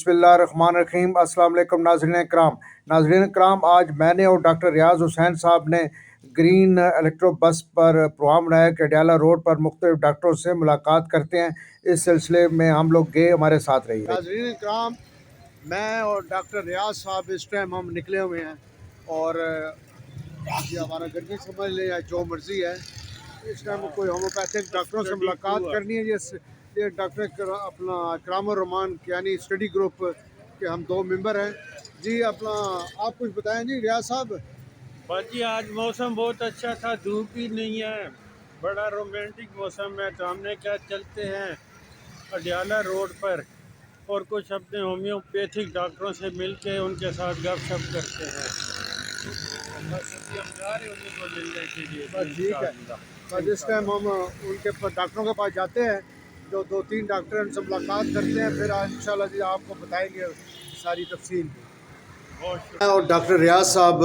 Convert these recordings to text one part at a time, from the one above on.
बिस्मिल्लाहिर्रहमानिर्रहीम। अस्सलाम वालेकुम नाज़रीन कराम, आज मैंने और डॉक्टर रियाज हुसैन साहब ने ग्रीन इलेक्ट्रो बस पर प्रोग्राम बनाया कि अडयाला रोड पर मुख्तलिफ डॉक्टरों से मुलाकात करते हैं। इस सिलसिले में हम लोग गए, हमारे साथ रहिए। नाज़रीन कराम, मैं और डॉक्टर रियाज साहब इस टाइम हम निकले हुए हैं और ये हमारा गर्मी समझ लें या जो मर्ज़ी है, इस टाइम कोई होम्योपैथिक डॉक्टरों से मुलाकात करनी है। ये डॉक्टर अपना करामुर रहमान यानी स्टडी ग्रुप के हम 2 मेंबर हैं जी। अपना आप कुछ बताएं जी रियाज साहब। बस जी, आज मौसम बहुत अच्छा था, धूप भी नहीं है, बड़ा रोमांटिक मौसम है। तो हमने क्या, चलते हैं अडयाला रोड पर और कुछ अपने होम्योपैथिक डॉक्टरों से मिलके उनके साथ गपशप करते हैं। बस अभी हम जा रहे हैं उनको मिलने के लिए। बस ठीक है, बस इस टाइम हम उनके डॉक्टरों के पास जाते हैं, जो 2-3 डॉक्टर उनसे मुलाकात करते हैं, फिर इंशाल्लाह जी आपको बताएंगे सारी तफसील। और डॉक्टर रियाज साहब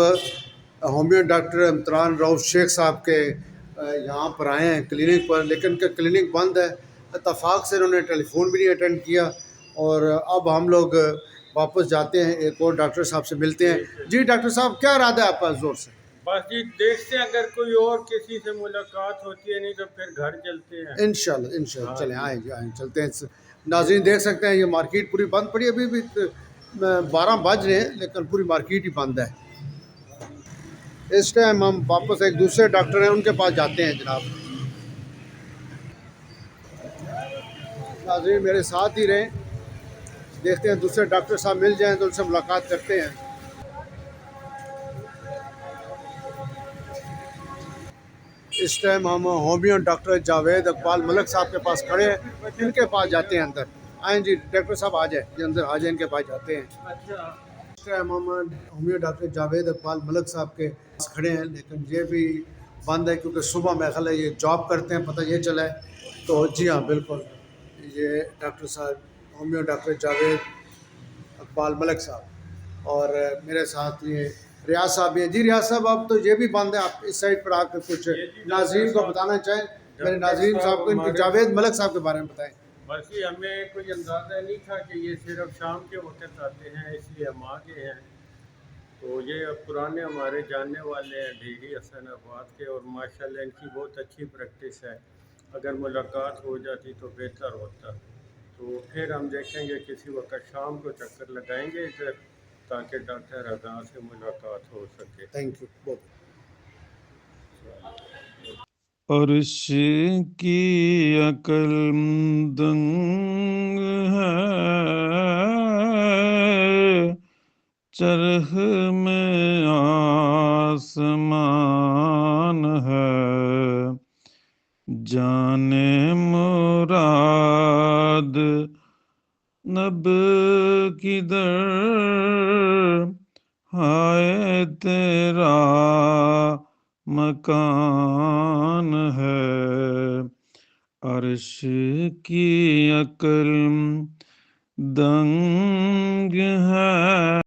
होम्यो डॉक्टर इमरान रऊफ शेख साहब के यहाँ पर आए हैं क्लिनिक पर, लेकिन उनका क्लिनिक बंद है। इत्तफाक से उन्होंने टेलीफोन भी नहीं अटेंड किया और अब हम लोग वापस जाते हैं, एक और डॉक्टर साहब से मिलते हैं। जी डॉक्टर साहब, क्या इरादा है आपका जोर से? बस जी, देखते हैं अगर कोई और किसी से मुलाकात होती है, नहीं तो फिर घर चलते हैं इंशाल्लाह हाँ चलें, जी। आए जी आए, चलते हैं। नाज़रीन देख सकते हैं ये मार्केट पूरी बंद पड़ी, अभी भी 12 बज रहे हैं लेकिन पूरी मार्केट ही बंद है। इस टाइम हम वापस एक दूसरे डॉक्टर हैं उनके पास जाते हैं जनाब। नाज़रीन मेरे साथ ही रहें, देखते हैं दूसरे डॉक्टर साहब मिल जाएं तो उनसे मुलाकात करते हैं। इस टाइम हम होमियो डॉक्टर जावेद इकबाल मलिक साहब के पास खड़े हैं, इनके पास जाते हैं अंदर। आए जी डॉक्टर साहब, आ जाए जी अंदर, आ जाए, इनके पास जाते हैं। इस टाइम हम होमियो डॉक्टर जावेद इकबाल मलिक साहब के पास खड़े हैं, लेकिन ये भी बंद है क्योंकि सुबह मेरा ख्याल है ये जॉब करते हैं, पता ये चला है। तो जी हाँ बिल्कुल, ये डॉक्टर साहब होमियो डॉक्टर जावेद इकबाल मलिक साहब और मेरे साथ ये रियाज साहब भी हैं। जी रियाज साहब, अब तो ये भी बंद है, आप इस साइड पर आकर कुछ नाज़रीन को बताना चाहें? मेरे नाज़रीन साहब को इनके जावेद मलिक साहब के बारे में बताएं। बस ये हमें कोई अंदाज़ा नहीं था कि ये सिर्फ शाम के वक्त आते हैं, इसलिए हम आ गए हैं। तो ये पुराने हमारे जानने वाले हैं ढीडी हसनाबाद के, और माशाल्लाह इनकी बहुत अच्छी प्रैक्टिस है। अगर मुलाकात हो जाती तो बेहतर होता। तो फिर हम देखेंगे किसी वक्त शाम को चक्कर लगाएंगे इधर, ताकि डॉक्टर रज़ा से मुलाकात हो सके। थैंक यू बहुत। अर्श की अकल दंग है, चरह में आसमान है, जाने मुराद नब किधर, हाय तेरा मकान है। अर्श की अकल दंग है।